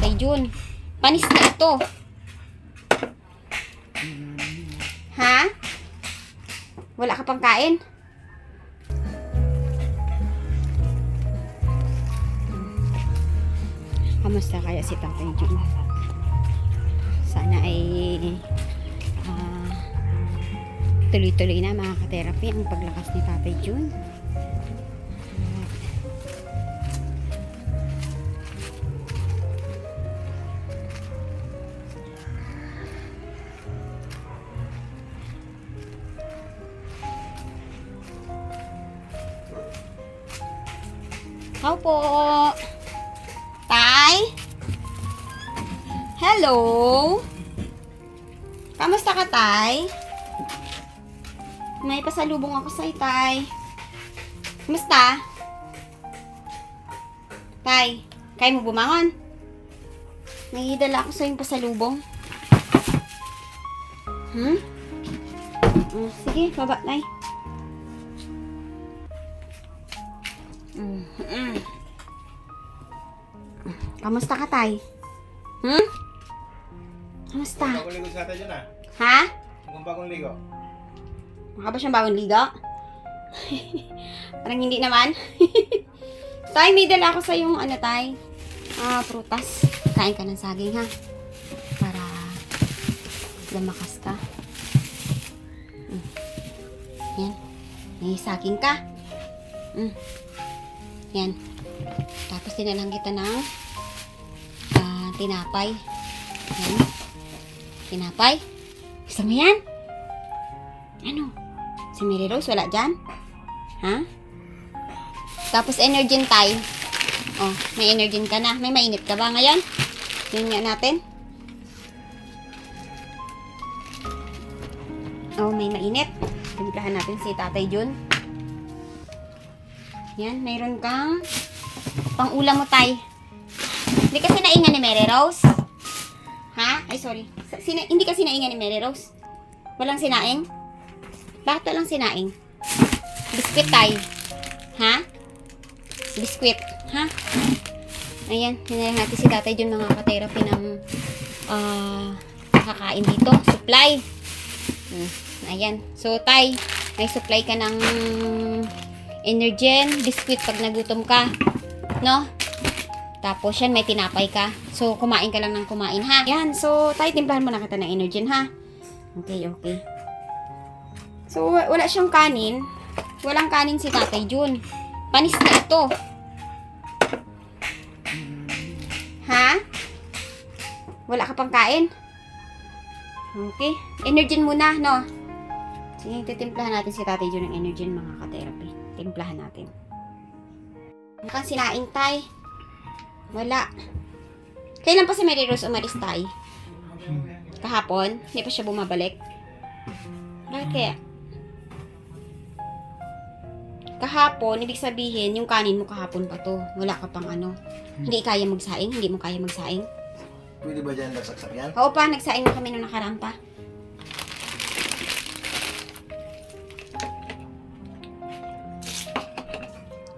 Tatay Jun. Panis na ito. Ha? Wala ka pang kain? Kamusta kaya si Tatay Jun? Sana ay tuloy-tuloy na mga ka-therapy ang paglakas ni Tatay Jun. How po? Tay? Hello? Kamusta ka, Tay? May pasalubong ako sa'yo, Tay. Kamusta? Tay, kaya mo bumangon? May dala ako sa'yo yung pasalubong. Sige, baba, Tay. Kamusta ka, Tay? Kamusta? Bagong ligo sa atin dyan, ah. Ha? Bagong ligo. Maka ba siyang bagong ligo? Parang hindi naman. Tay, may dala ako sa yung ano, Tay. Prutas. Kain ka ng saging, ha? Para lumakas ka. Yan. May saging ka. Yan. Tapos dinalang kita ng tinapay. Yan. Tinapay. Gusto mo yan? Ano? Si Mary Rose, wala dyan? Ha? Tapos Energen, Tay. Oh, may Energen ka na. May mainit ka ba ngayon? Yun nga natin. Oh, may mainit. Timplahan natin si Tatay Jun. Yan, mayroon kang pang-ulam mo, Tay. Hindi kasi naingan ni Mary Rose. Ha? Ay, sorry. Hindi kasi naingan ni Mary Rose. Walang sinaing? Bakit walang sinaing? Biskwit, Tay. Ha? Biskwit. Ha? Ayan. Hinalang natin si Tatay Jun mga ka-therapy ng kakain dito. Supply. Ayan. So, Tay, may supply ka ng Energen, biskwit pag nagutom ka. No? Tapos yan, may tinapay ka. So, kumain ka lang ng kumain, ha? Yan. So, Tay, timplahan mo na kita ng Energen, ha? Okay, okay. So, wala siyang kanin. Walang kanin si Tatay Jun. Panis na ito. Ha? Wala ka pang kain? Okay. Energen muna, no? Sige, titimplahan natin si Tatay Jun ng Energen, mga ka-therapy. Timplahan natin. Wala kang sinaing, Tay. Wala. Kailan pa si Mary Rose umalis, Tay? Kahapon? Hindi pa siya bumabalik? Bakit kaya? Kahapon, ibig sabihin, yung kanin mo kahapon pa to. Wala ka pang ano. Hindi kaya magsaing? Hindi mo kaya magsaing? Pwede ba dyan nasaksak yan? Oo pa, nagsaing na kami nung nakaraan pa.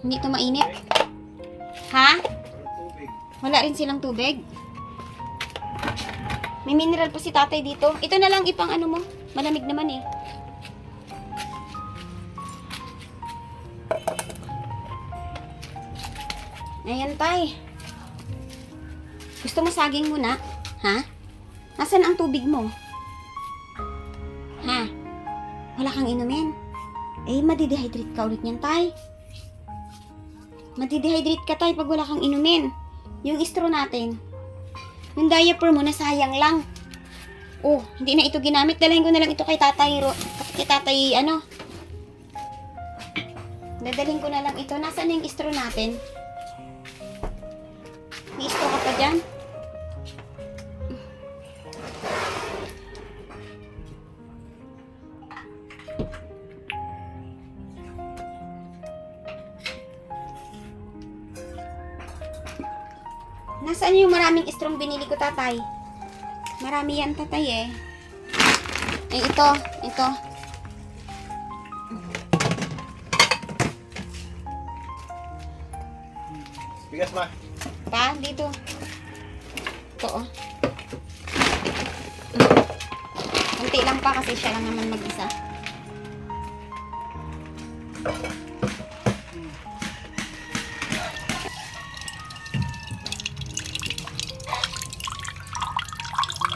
Hindi to mainit. Ha? Wala rin silang tubig. May mineral pa si Tatay dito. Ito na lang ipang ano mo. Malamig naman eh. Ayan, Tay. Gusto mo saging muna? Ha? Nasaan ang tubig mo? Ha? Wala kang inumin? Eh, madidehydrate ka ulit niyan, Tay. Madidehydrate ka, Tay, pag wala kang inumin. Yung straw natin. Yung diaper mo, nasayang lang. Oh, hindi na ito ginamit. Dalahin ko na lang ito kay Tatay, ano? Dadalhin ko na lang ito. Nasaan na yung straw natin? May straw ka pa dyan? Nasaan yung maraming strong binili ko, Tatay? Marami yan, Tatay, eh. Eh, ito. Bigas, ma. Pa, dito. luto, oh. Kunti lang pa kasi siya lang naman mag-isa.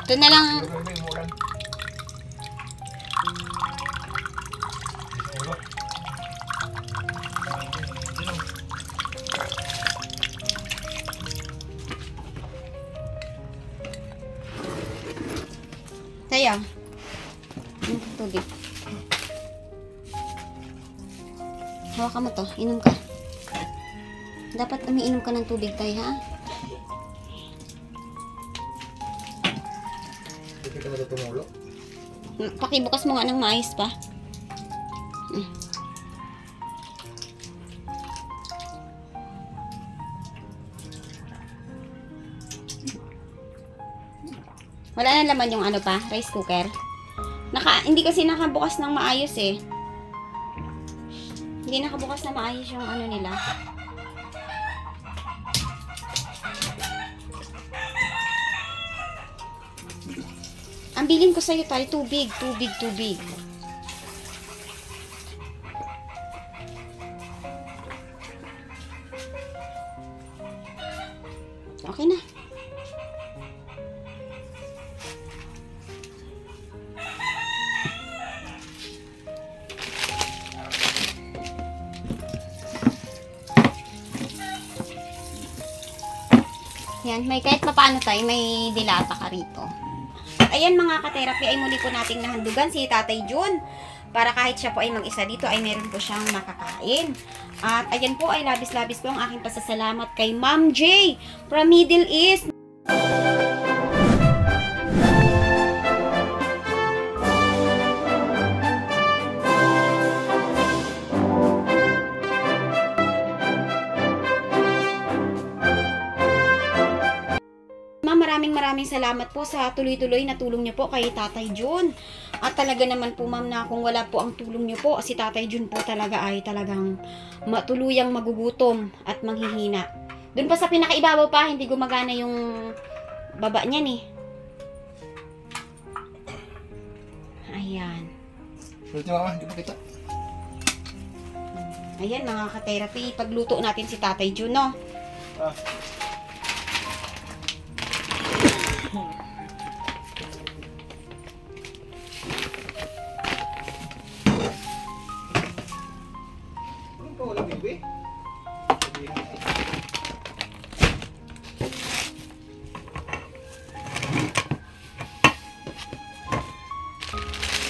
Ito na lang. Tayo. Tubig. Hawakan mo to. Inom ka. Dapat umiinom ka ng tubig, tay, ha? Hindi ka matutumulo. Pakibukas mo nga ng maayos pa. Wala na laman yung ano pa, rice cooker. Hindi kasi nakabukas ng maayos eh. Hindi nakabukas na maayos yung ano nila. Ang bilin ko sa'yo tayo, tubig. Okay na. Yan, may kahit papaano tayo, may dilata ka rito. Ayan mga ka-therapy, ay muli po nating nahandugan si Tatay Jun. Para kahit siya po ay mag-isa dito, ay meron po siyang makakain. At ayan po ay labis-labis po ang aking pasasalamat kay Ma'am J from Middle East. Maraming salamat po sa tuloy-tuloy na tulong niyo po kay Tatay Jun. At talaga naman po ma'am na kung wala po ang tulong niyo po, si Tatay Jun po talaga ay talagang matuluyang magugutom at manghihina. Doon pa sa pinakaibabaw pa, hindi gumagana yung baba niya ni. Ayan. Pwede mama, hindi mo kita. Ayan mga ka-therapy, pagluto natin si Tatay Jun, no?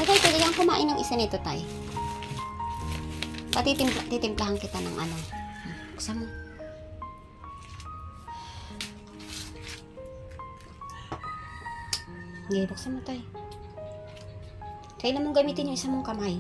Tay, pwede kang kumain ng isa nito, tay. Titimplahan kita ng ano. Buksan mo. Hindi, buksan mo, tay. Kailan mong gamitin yung isa mong kamay?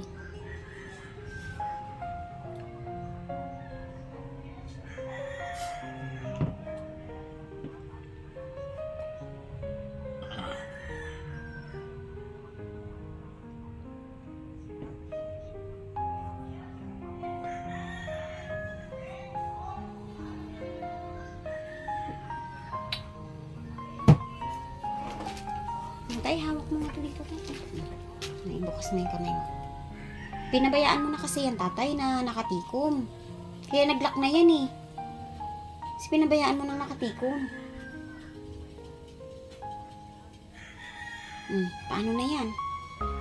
Tay, hawak mo nga ito dito, tay. Naibukas na yung kamay mo. Pinabayaan mo na kasi yan, tatay, na nakatikom. Kaya nag-lock na yan eh. Kasi pinabayaan mo na nakatikom. Paano na yan?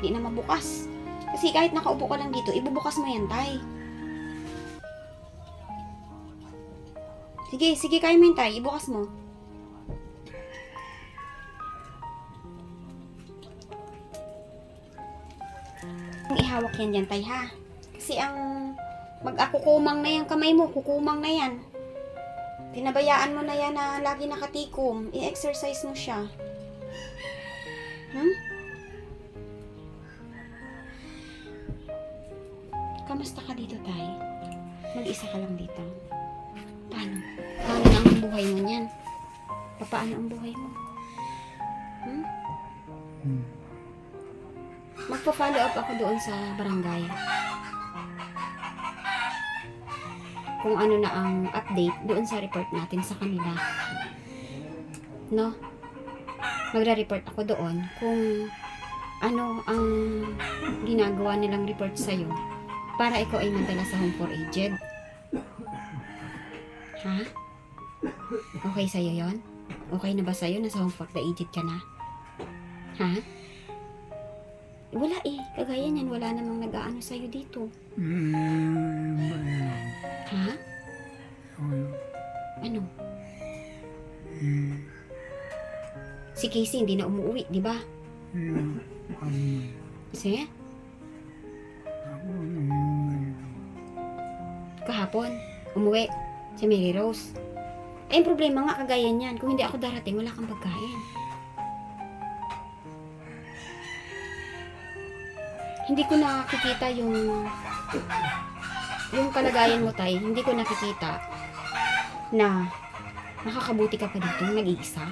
Hindi na mabukas. Kasi kahit nakaupo ka lang dito, ibubukas mo yan, tay. Sige, kaya mo yun, tay. Ibukas mo. Ihawak yan dyan, tay, ha? Kasi ang mag-akukumang na yan kamay mo, kukumang na yan. Pinabayaan mo na yan na lagi nakatikom. I-exercise mo siya. Kamusta ka dito, tay? Mag-isa ka lang dito. Paano? Paano na ang buhay mo niyan? Paano ang buhay mo? Magpa-follow up ako doon sa barangay. Kung ano na ang update doon sa report natin sa kanila. No? magre-report ako doon kung ano ang ginagawa nilang report sa'yo para ikaw ay madala sa home for aged. Ha? Okay sa'yo yon? Okay na ba sa'yo na sa home for the aged ka na? Ha? Wala eh. Kagaya niyan, wala namang nag-aano sa'yo dito. Ha? Ano? Si Casey hindi na umuwi, di ba? Kasi? Kahapon, umuwi si Mary Rose. Eh, yung problema nga kagaya niyan. Kung hindi ako darating, wala kang pagkain. Hindi ko nakikita yung kalagayan mo, Tay. Hindi ko nakikita na makakabuti ka pa dito nag-iisa.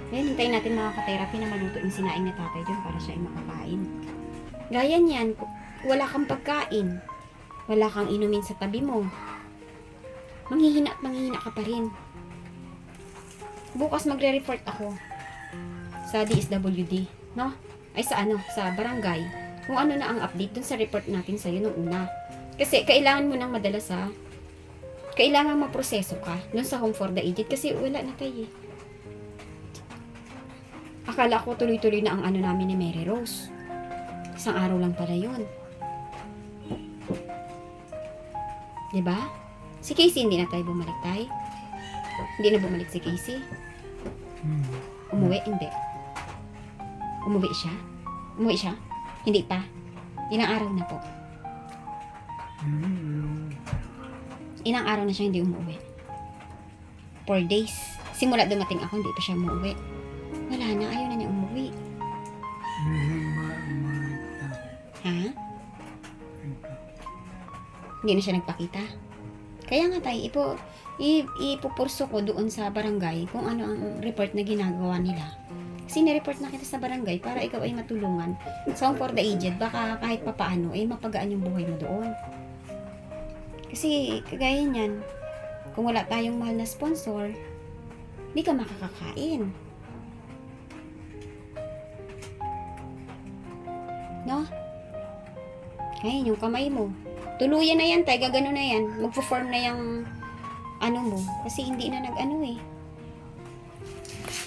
Ngayon, hintayin natin mga ka-therapy na maluto yung sinaing na tatay dyan para siya ay makakain. Gaya niyan, wala kang pagkain. Wala kang inumin sa tabi mo. Manghihina at manghihina ka pa rin. Bukas magre-report ako sa DSWD, no? Ay sa barangay. Kung ano na ang update dun sa report natin sa'yo nung una. Kasi kailangan mo nang madala kailangan maproseso ka dun sa home for the aged kasi wala na tayo eh. Akala ko tuloy-tuloy na ang namin ni Mary Rose. Isang araw lang pala yun. Diba? Si Casey hindi na tayo bumalik tayo. Hindi na bumalik si Casey. Umuwi? Hindi. Umuwi siya? Umuwi siya? Hindi pa. Ilang araw na po? Ilang araw na siya hindi umuwi? 4 days. Simula dumating ako, hindi pa siya umuwi. Wala na, ayaw na niya umuwi. Ha? Hindi na siya nagpakita. Kaya nga tayo, ipupurso ko doon sa barangay kung ano ang report na ginagawa nila. Kasi nireport na kita sa barangay para ikaw ay matulungan. Sa home for the aged, baka kahit papaano, ay mapagaan yung buhay mo doon. Kasi, kagaya niyan, kung wala tayong mahal na sponsor, di ka makakakain. No? Ngayon, yung kamay mo. Tuluyan na yan, tayo, gagano na yan. Magpo-form na yung mo. Kasi hindi na nag-ano eh.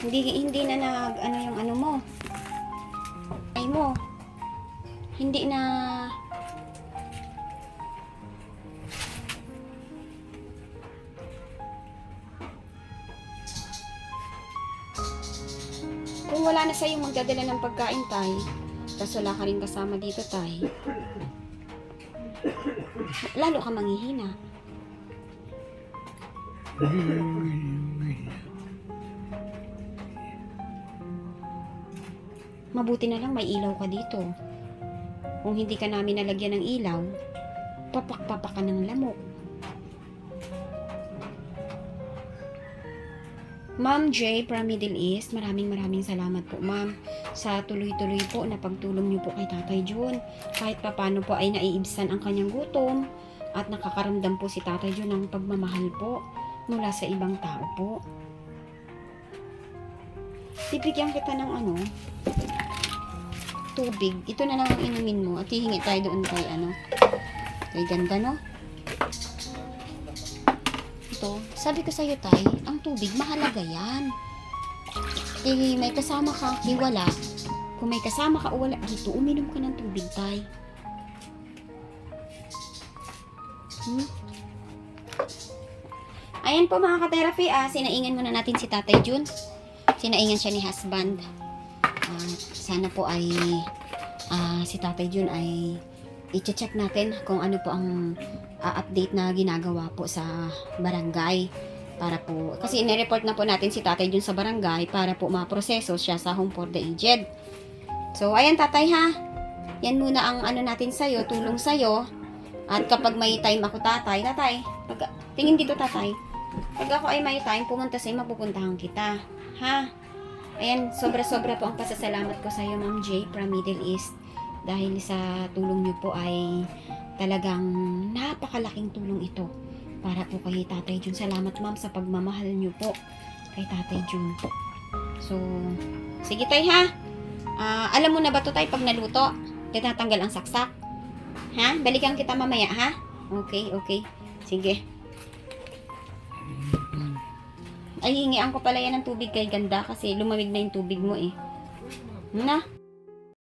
Hindi na nag-ano yung mo. Ay mo. Hindi na kung wala na sa'yo magdadala ng pagkain, tay, tapos wala ka rin kasama dito, tay, lalo ka manghihina. Mabuti na lang may ilaw ka dito. Kung hindi ka namin nalagyan ng ilaw, papak-papak ka ng lamok. Ma'am J from Middle East, maraming salamat po, ma'am, sa tuloy-tuloy po na pagtulong niyo po kay Tatay Jun. Kahit papano po ay naiibsan ang kanyang gutom at nakakaramdam po si Tatay Jun ng pagmamahal po mula sa ibang tao po. Bibigyan kita ng tubig. Ito na lang ang inumin mo at hihingi tayo doon kay kay ganda, no? Ito, sabi ko sa'yo, tay, ang tubig mahalaga yan. Eh, may kasama ka, wala. Kung may kasama ka o wala dito, uminom ka ng tubig, tay. Ayan po mga ka-therapy, sinaingan muna natin si Tatay Jun. Sinaingan siya ni husband. Sana po ay si Tatay Jun ay i-check natin kung ano po ang update na ginagawa po sa barangay. Para po, kasi in-report na po natin si Tatay Jun sa barangay para po maproseso siya sa home for the aged. So, ayan tatay ha. Yan muna ang natin sa'yo, tulong sa'yo. At kapag may time ako tatay, tingin dito tatay. Pag ako ay may time, pumunta sa'yo, mapupuntahan kita. Ha? Ayan, sobra-sobra po ang pasasalamat ko sa'yo, Ma'am J from Middle East. Dahil sa tulong niyo po ay talagang napakalaking tulong ito Para po kay Tatay Jun. Salamat ma'am sa pagmamahal niyo po kay Tatay Jun. So, sige tay ha. Alam mo na ba to tay pag naluto? Tinatanggal ang saksak. Ha? Balikan kita mamaya ha? Okay, okay. Sige. Ay, hingian ko pala yan ng tubig kay ganda kasi lumamig na yung tubig mo eh. Na?